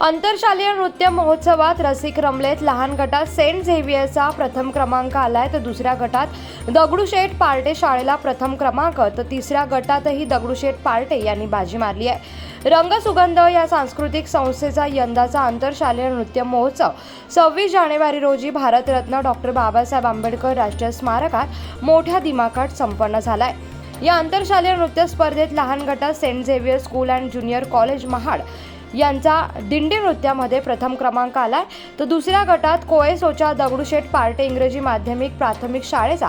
आंतरशालेय नृत्य महोत्सवात रसिक रमलेत. लहान गटात सेंट झेवियरचा प्रथम क्रमांक आलाय, तर दुसऱ्या गटात दगडूशेठ पार्टे शाळेला प्रथम क्रमांक, तर तिसऱ्या गटातही दगडूशेठ पार्टे यांनी बाजी मारली आहे. रंगसुगंध या सांस्कृतिक संस्थेचा यंदाचा आंतरशालेय नृत्य महोत्सव 26 जानेवारी रोजी भारतरत्न डॉक्टर बाबासाहेब आंबेडकर राष्ट्रीय स्मारकात मोठ्या दिमाखात संपन्न झालाय. या आंतरशालेय नृत्य स्पर्धेत लहान गटात Saint Xavier school and junior college Mahad यांचा दिंडी नृत्यामध्ये प्रथम क्रमांक आलाय, तर दुसऱ्या गटात कोएसोच्या दगडूशेठ पार्टे इंग्रजी माध्यमिक प्राथमिक शाळेचा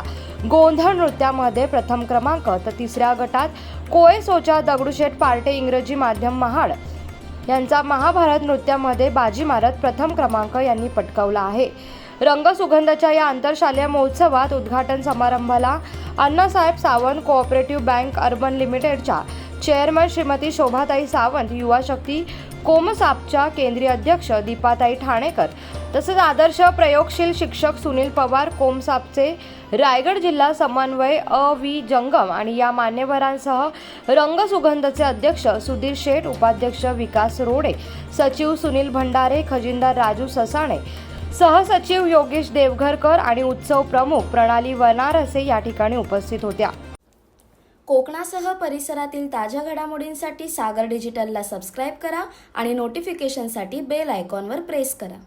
गोंधळ नृत्यामध्ये प्रथम क्रमांक, तर तिसऱ्या गटात कोएसोच्या दगडूशेठ पार्टे इंग्रजी माध्यम महाड यांचा महाभारत नृत्यामध्ये बाजी मारत प्रथम क्रमांक यांनी पटकावला आहे. रंगसुगंधाच्या या आंतरशालेय महोत्सवात उद्घाटन समारंभाला Annasaheb Sawant cooperative bank urban लिमिटेडच्या चेअरमन श्रीमती शोभाताई सावंत, युवा शक्ती कोमसापच्या केंद्रीय अध्यक्ष दीपाताई ठाणेकर, तसेच आदर्श प्रयोगशील शिक्षक सुनील पवार, कोमसापचे रायगड जिल्हा समन्वय अ.व्ही. जंगम आणि या मान्यवरांसह रंगसुगंधचे अध्यक्ष सुधीर शेठ, उपाध्यक्ष विकास रोडे, सचिव सुनील भंडारे, खजिनदार राजू ससाणे, सहसचिव योगेश देवघरकर आणि उत्सव प्रमुख प्रणाली वनारसे या ठिकाणी उपस्थित होत्या. कोकणासह परिसरातील ताज्या घडामोडींसाठी सागर डिजिटलला सबस्क्राईब करा आणि नोटिफिकेशनसाठी बेल आयकॉनवर प्रेस करा.